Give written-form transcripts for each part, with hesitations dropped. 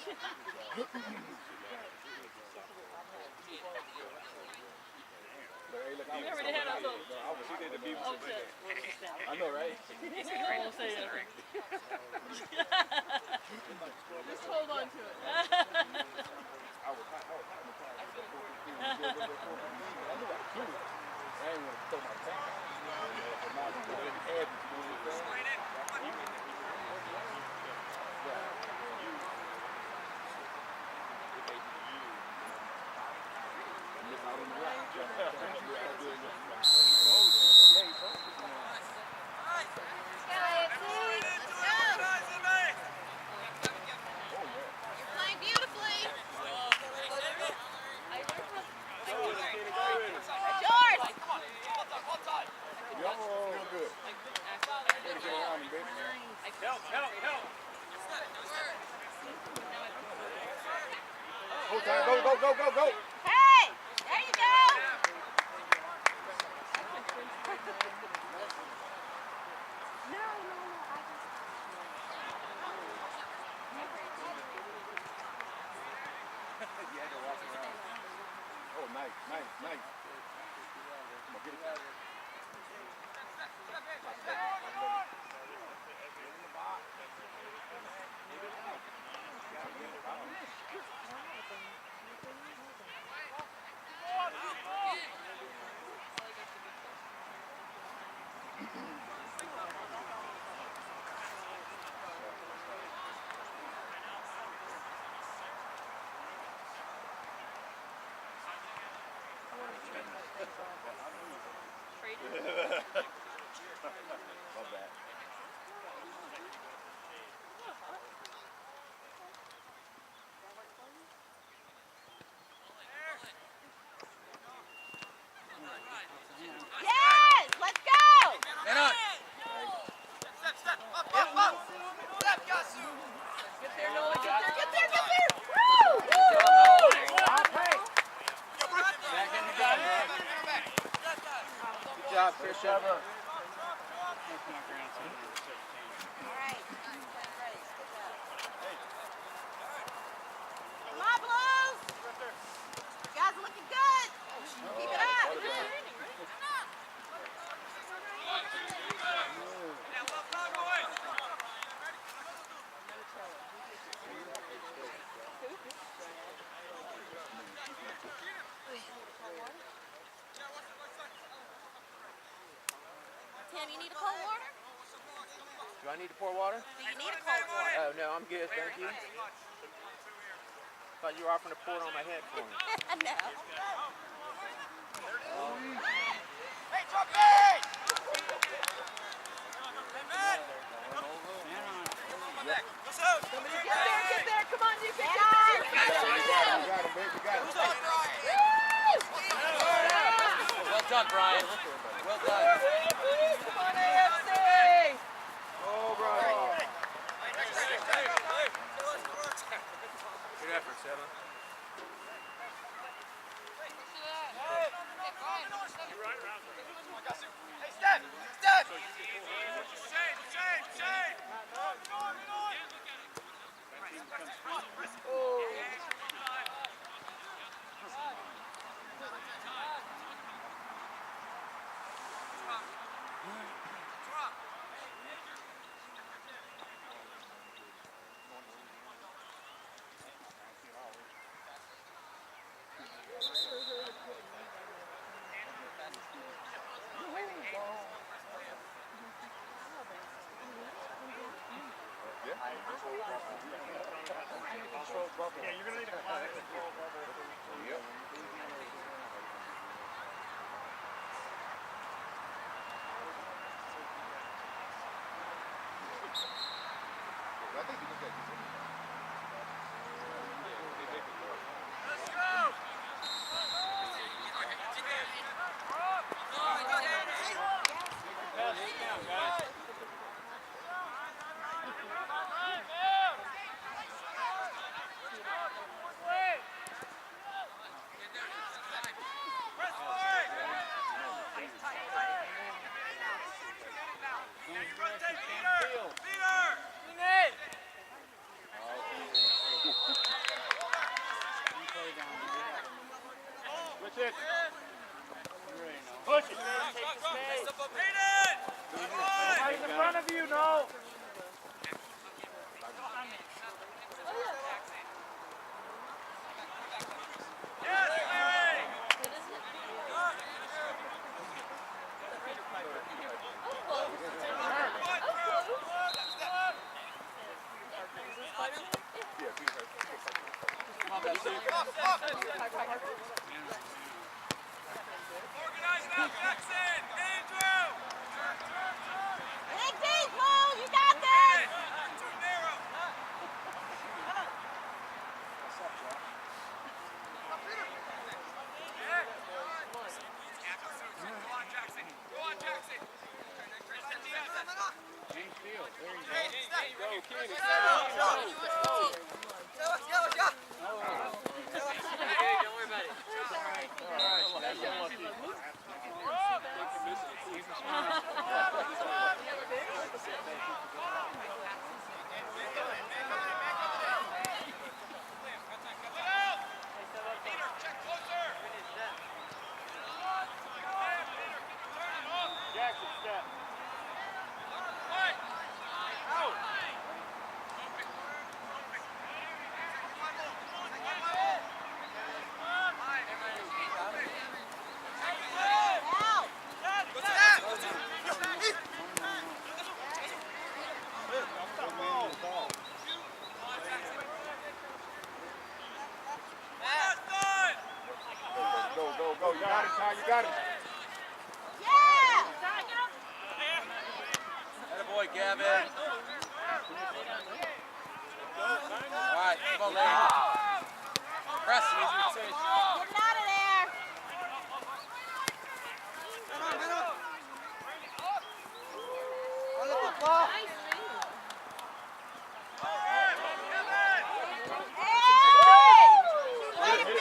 You already had us up. I know, right? Just hold on to it. I ain't want to throw my tank out. But now I'm going to add it. Go. Hey! There you go! No, I just... You had to walk around. Oh, nice. Come on, get it. Yes! Let's go! Get there, Noah. Get there. Woo! Good job, Christian. Come on, Blues! You guys are looking good! Keep it up! Tim, you need a cold water? Do I need to pour water? Do you need a cold water? Oh, no, I'm good, thank you. Thought you were offering to pour it on my head for me. No. Hey, Chucky! Get there. Come on, you can Well done, Brian. Well done. Come on, AFC. Oh, Brian. Good effort, Seven. Hey, Steph! Shane! Yeah, you're going to need a flag control bubble. Yep. I think you look at this. Let's go! push it. Somebody's in front of you, no. Big deep, Lou. You got this. Jackson, step. Out. Go. You got it, Ty. You got it. Yeah. Attaboy, Gavin. All right, come on, Lane. Press, easy to finish. Get it out of there. Hey! Way to be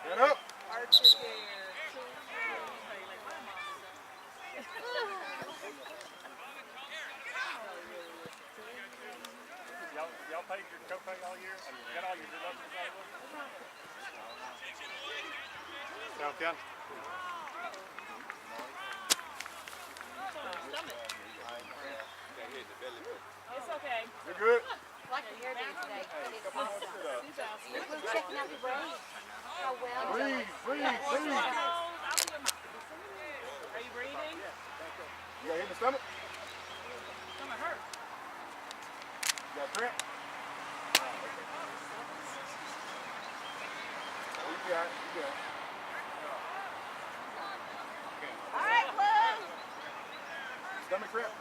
Get up. Y'all paid your copay all year? I mean, got all your deductions out of it? South County? It's okay. You're good? like the hairdo today. It is awesome. We're checking out the braids. How well Breathe. Are you breathing? You got hit in the stomach? Stomach hurt. You got cramp? You got it. All right, Blue. Stomach cramp?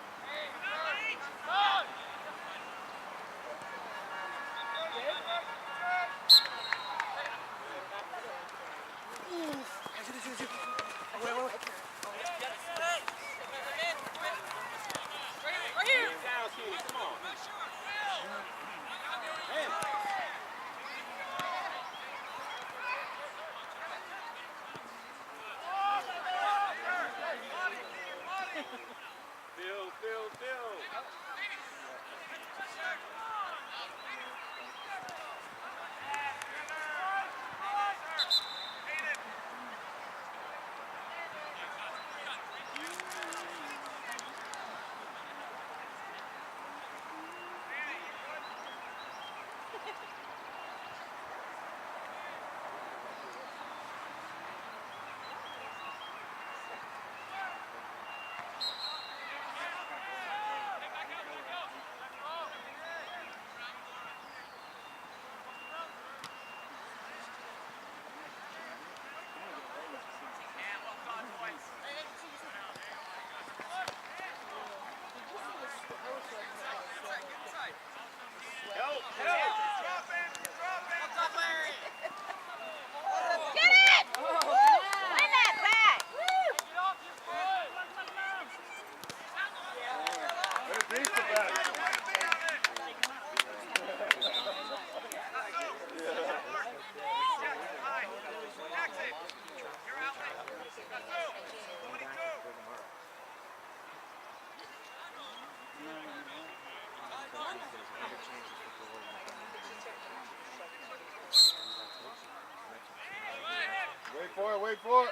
for it, wait for it.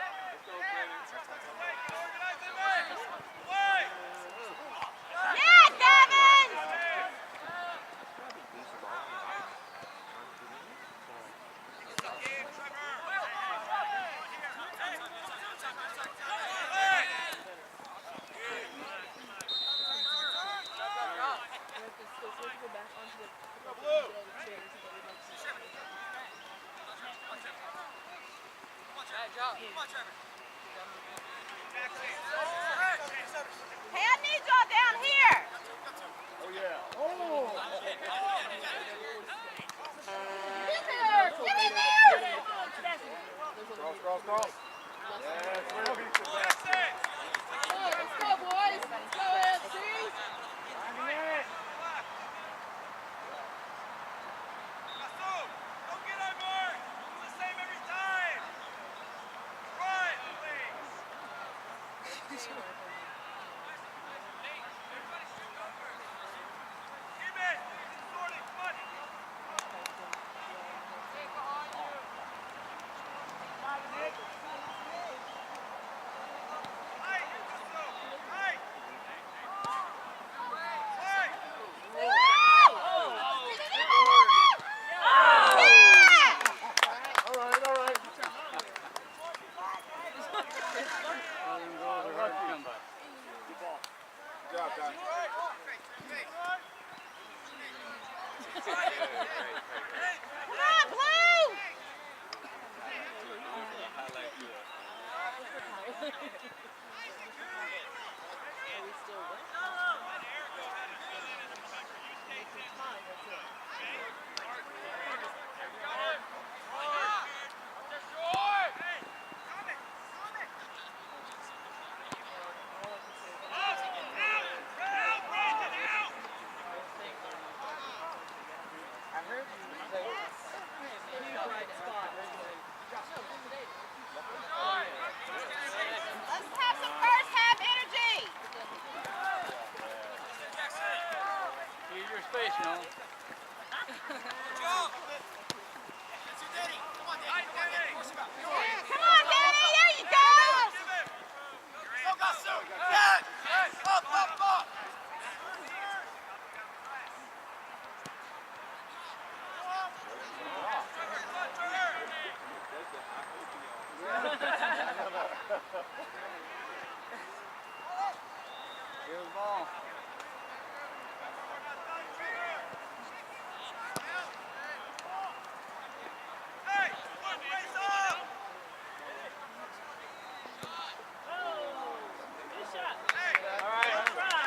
Yeah, Devin! Hey, I need y'all down here. Oh, yeah. Oh! Give me there. Cross, cross, cross. Yeah, clear pizza back. Let's go, boys. Let's go, FC. All right, all right. Good job, Ty. Come on, Blue! Let's have some first half energy. Use your space, Nolan. Come on, Danny. There you go. Here's the ball. Good shot. All right. Good try.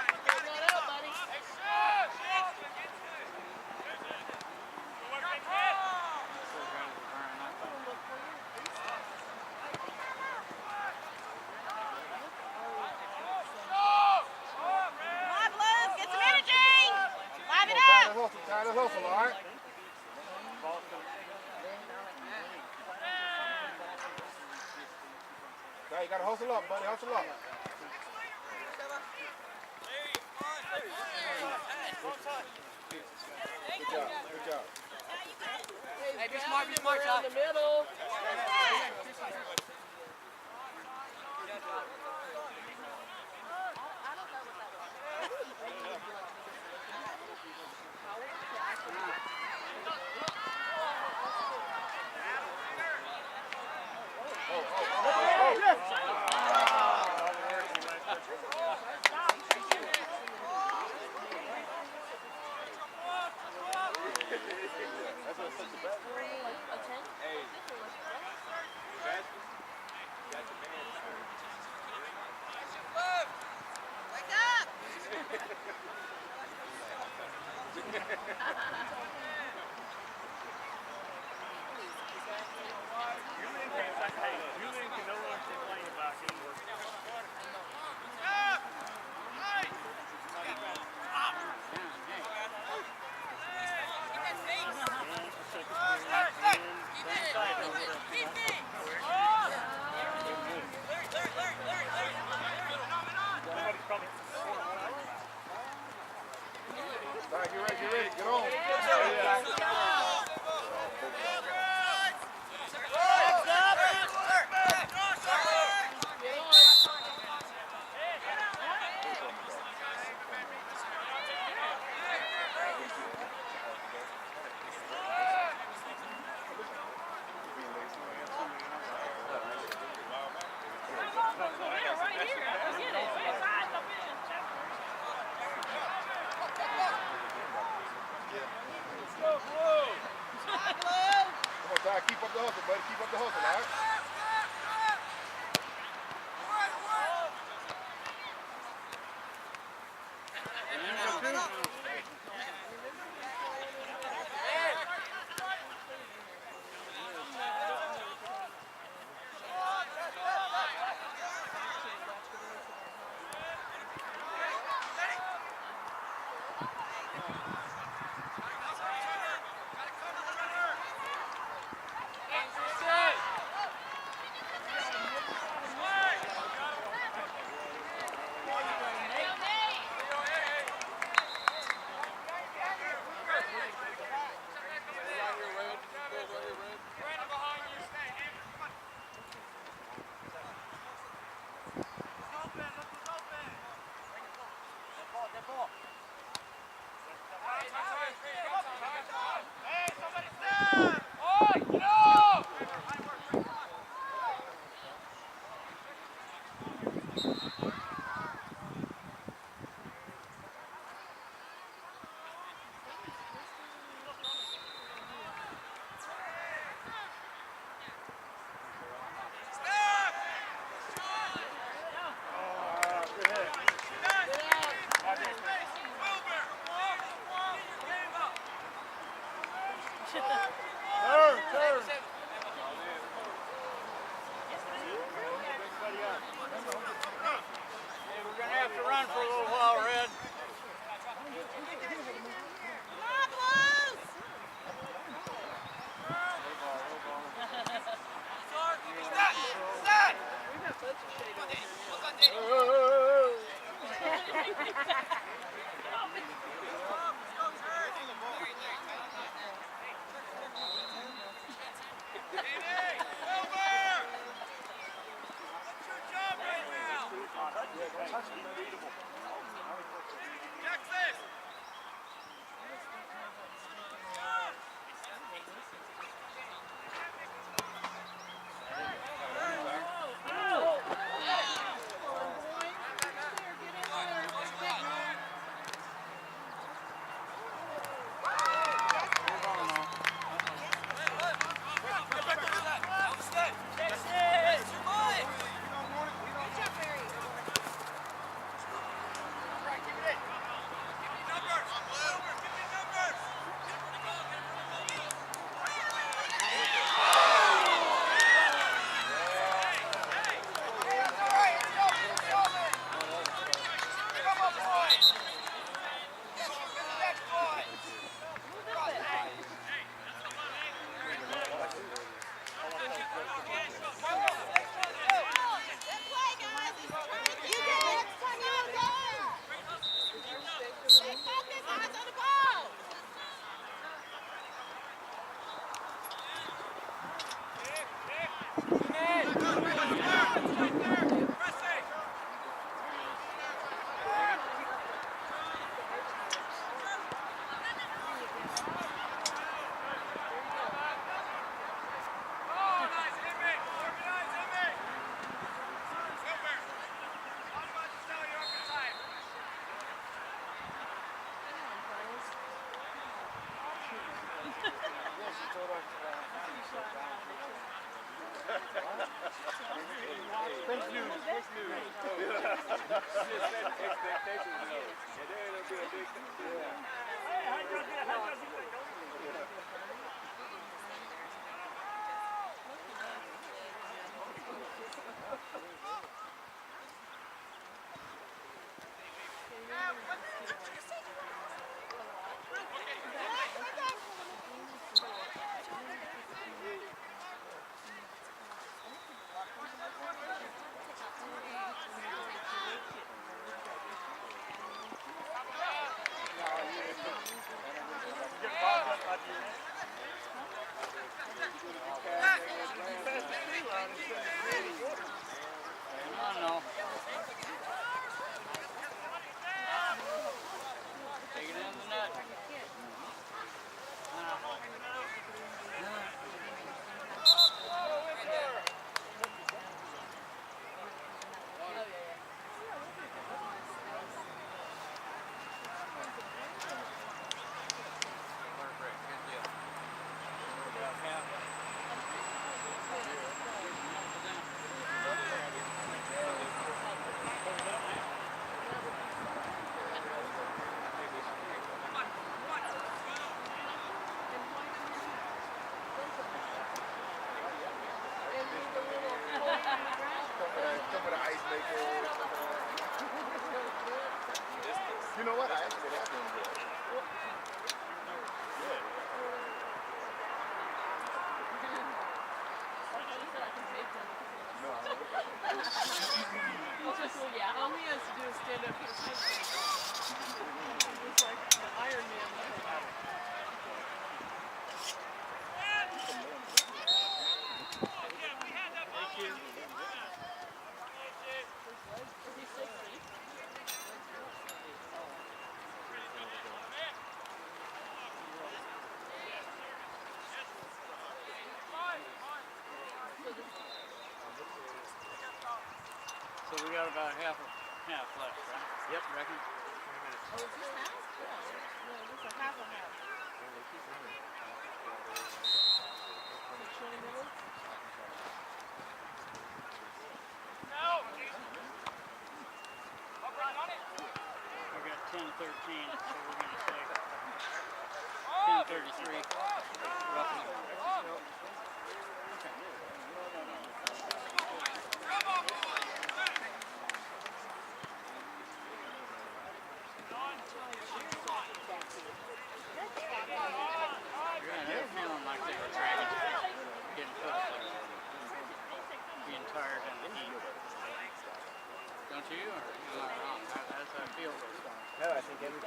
Come on, Blues. Get some energy. Live it up. Tie the hustle, all right? Ty, you gotta hustle up, buddy, hustle up. Good job, good job. Hey, be smart, Ty. Wake up. Julian can no longer complain about teamwork. Ty, get ready, get on. right here. I get it. It's eyes up in. Let's go, Blue! Come on, Ty, keep up the hustle, buddy. Keep up the hustle, all right? with an ice maker. You know what? I actually have been good. Yeah. All he has to do is stand up and his husband. It's like the Iron Man. Is he 60? So we got about half left, right? Yep, reckon. Oh, is this half? No, this is a half a half. 20 minutes? We got 10:13, so we're gonna take 10:33, roughly. Yeah, they're feeling like they were dragging, getting put up there, being tired in the heat. Don't you? Or am I wrong? That's how I feel. No, I think every.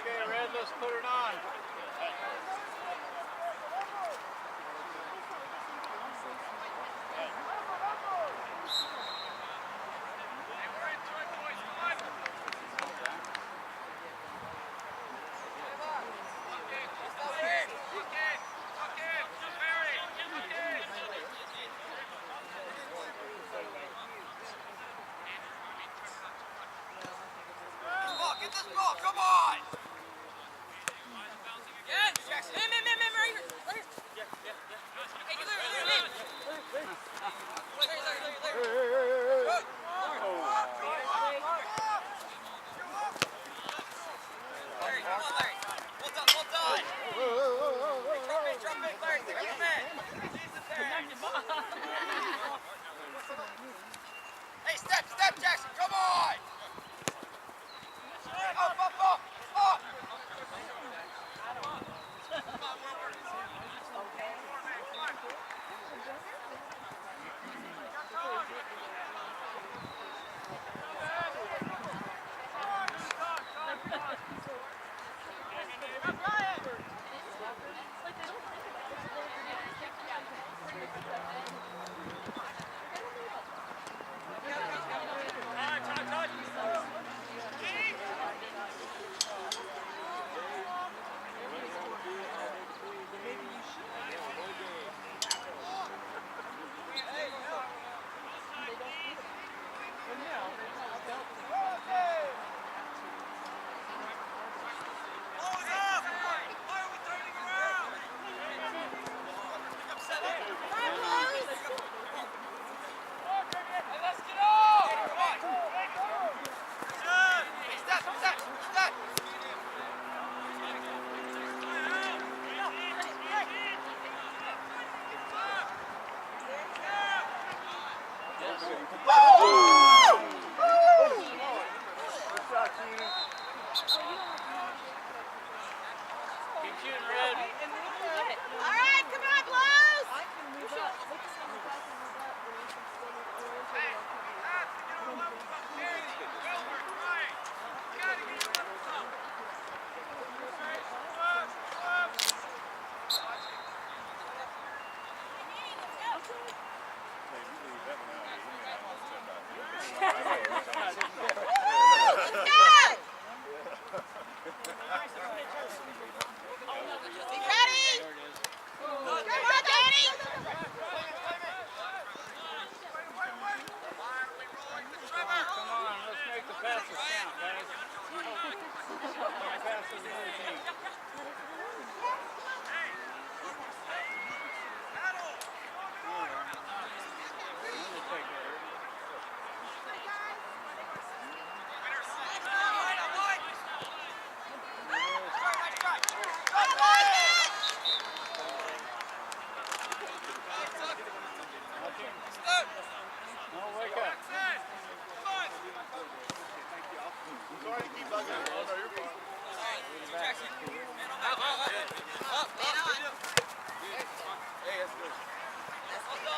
Okay, Red, let's put it on. Get this ball, come on! Hey, step, Jackson, come on! Up!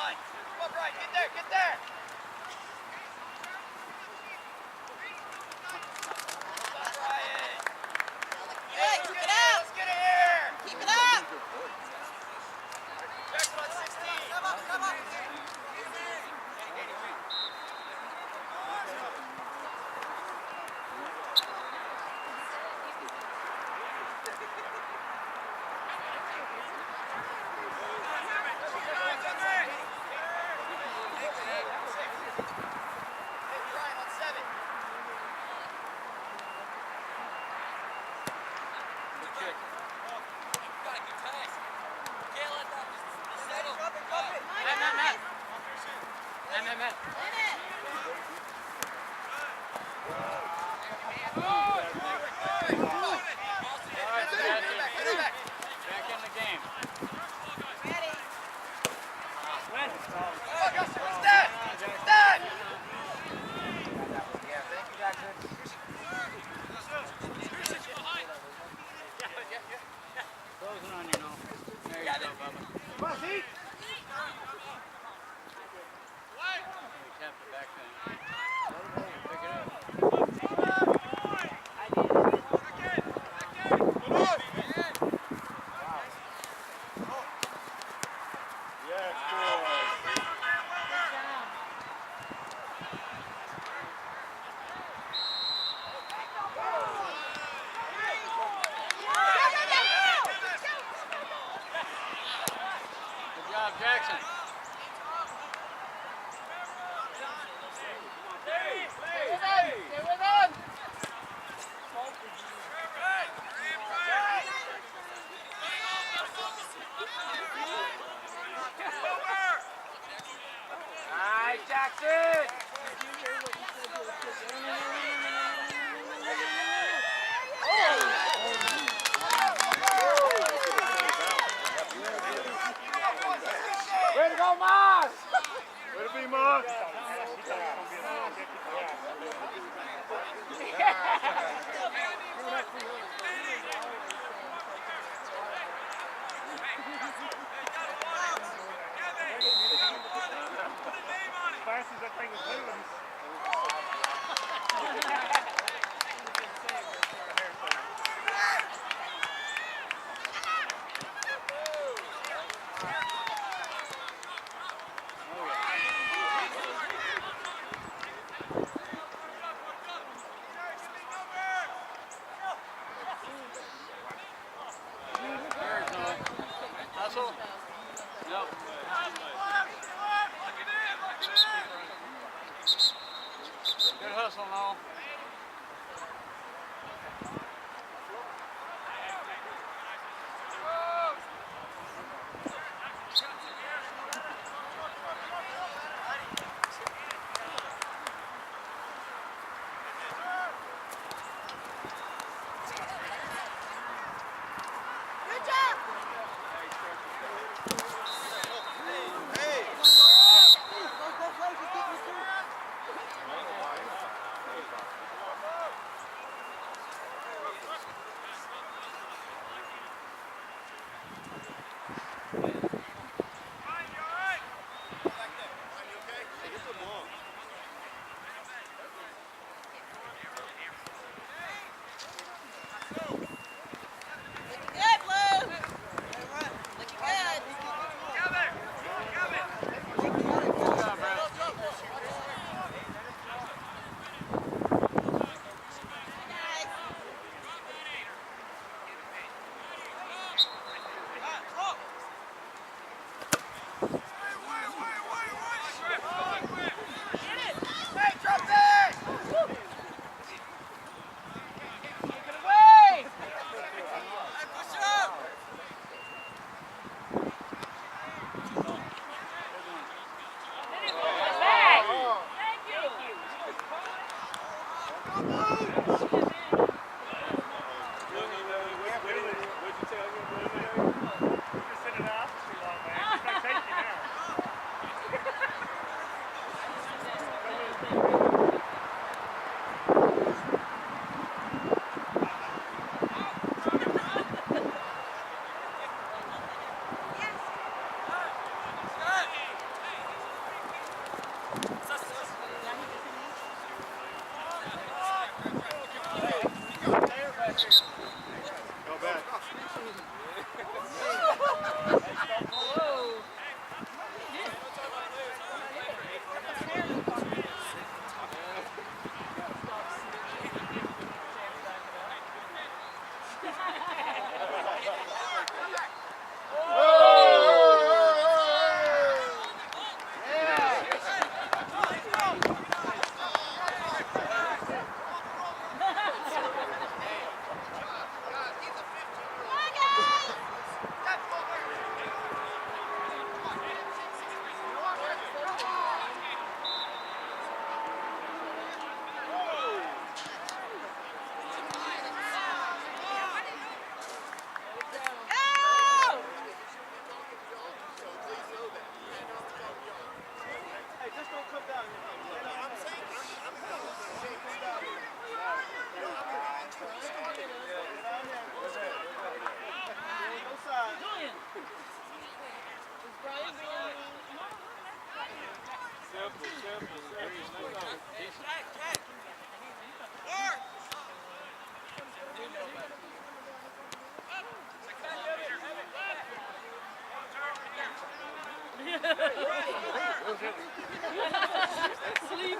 on. Come on, Brian. Get there. Get there. Come on, Brian. Hey, keep it up. Let's get it here. Keep it up. Jackson on 16. Come on, come on. Matt. Back in the game. Closing on you now. There you go, Bubba. Come on, Pete. He tapped it back then. Pick it up. Yes, boy. Good job, Jackson. Nice, Jackson. Way to go, Moss! Way to be, Moss! Fastest that thing is moving. Hustle? Nope. Good hustle, Noel. Sleep,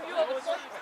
you have a sleep.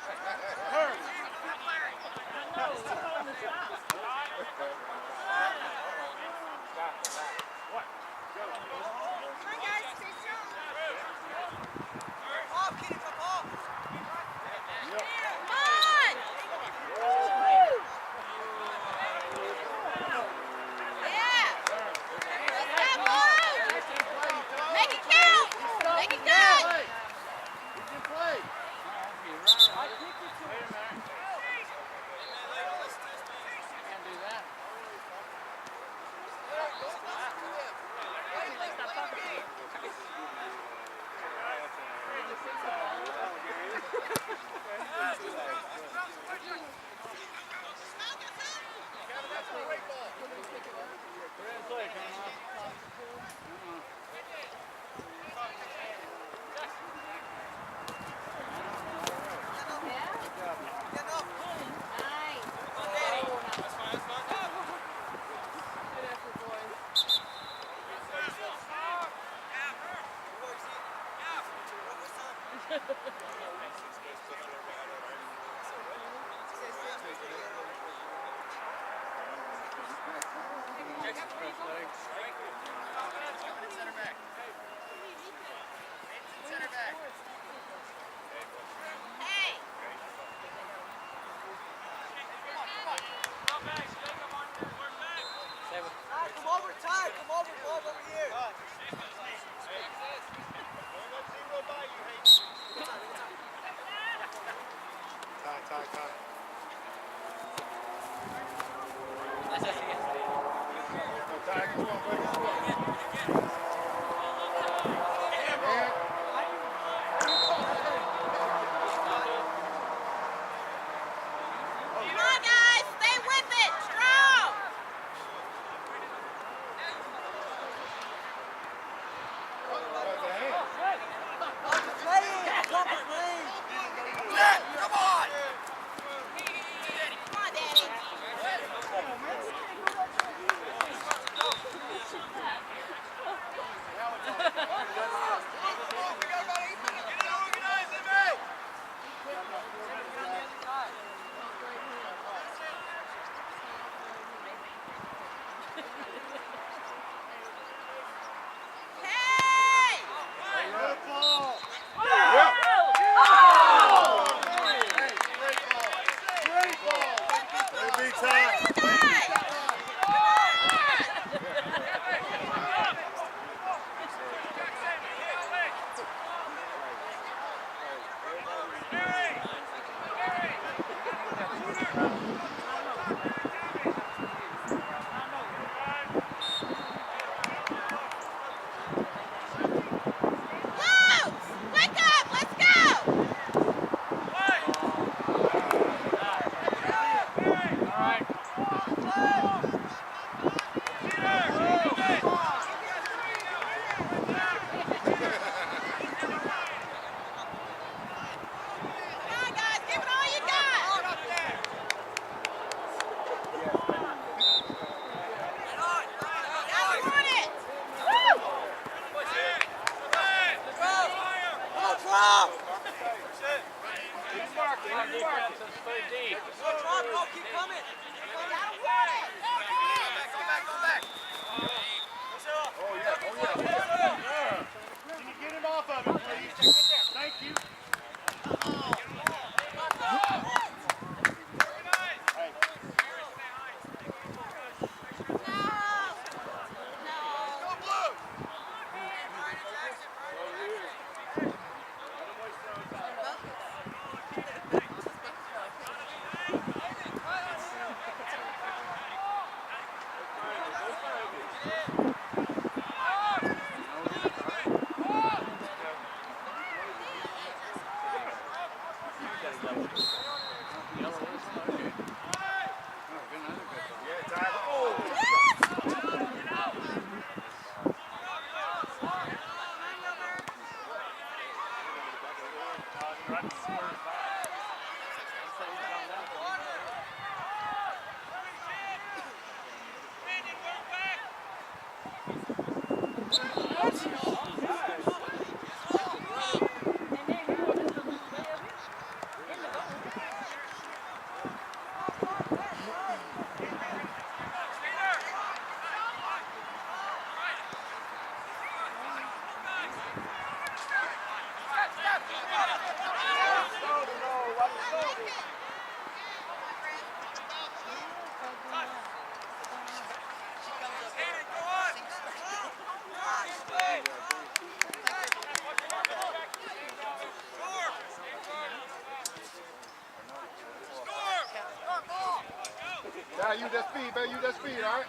use that speed, baby. Use that speed, all right?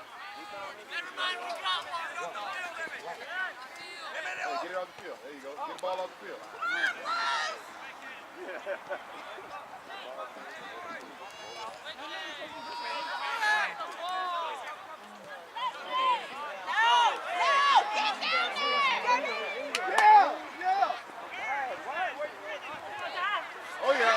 Hey, get it off the field. There you go. Get the ball off the field. Oh, yeah.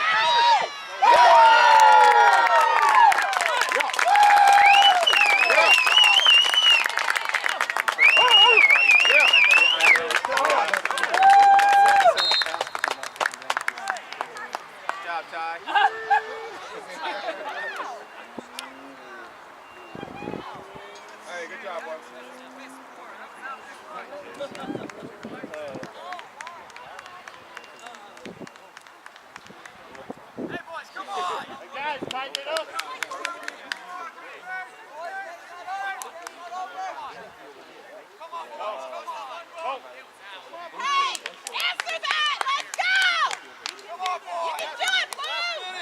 Hey, good job, boy. Guys, tighten it up. Hey, answer that! Let's go! Come on, boy! You can do it, move!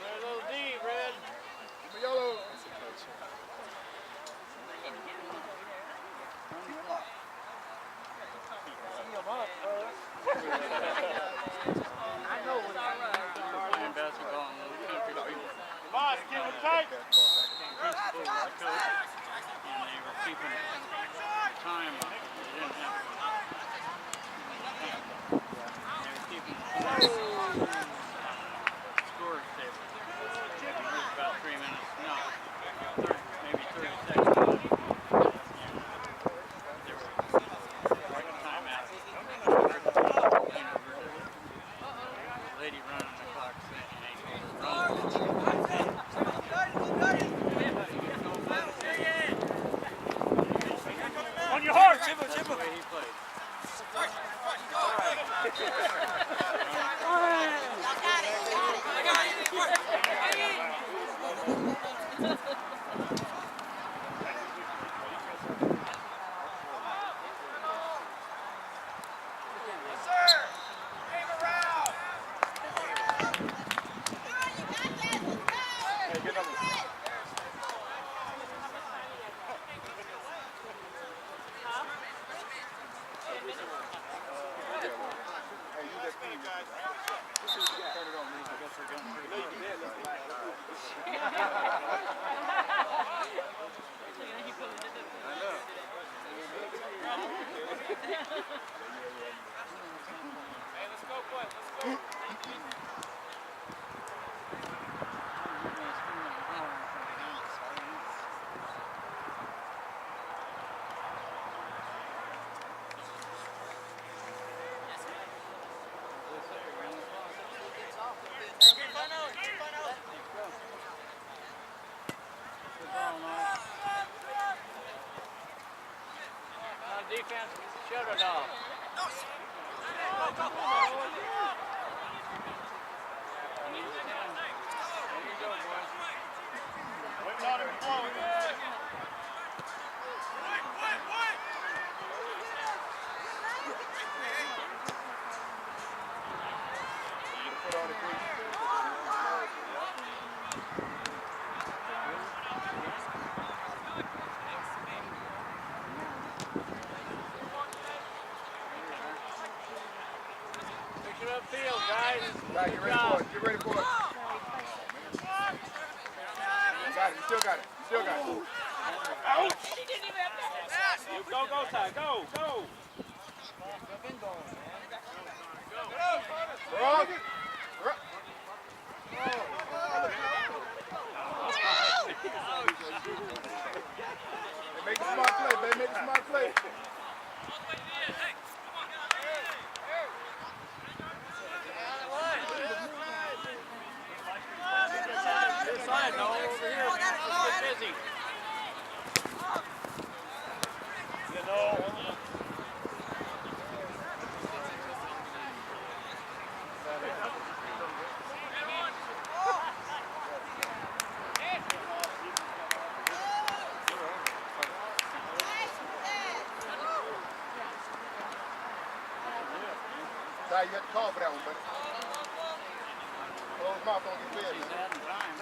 A little D, Red. Yellow. Playing basketball in the country before. Boss, keep it tight. Principal was the coach, and they were keeping time on it. They didn't have they were keeping scores table. It was about 3 minutes, no, 30, maybe 30 seconds left. There was like a timeout. The lady running the clock said, and they told her, On your horse. that's the way he played. Y'all got it, got it. Hey, get number. Hey, use that speed. Turn it on, man. I guess we're going through. I know. Defense, shut it off. There you go, boys. Waiting on him to blow it. Put on the cleat. Push it upfield, guys. Right, get ready for it. Get ready for it. You got it. You still got it. You still got it. Go, go, Ty. Go, go. Rock. Make a smart play, baby. Make a smart play. This side, no, over here. Let's get busy. You know. Ty, you have to call for that one, buddy. Close mouth, don't get big. He's adding time.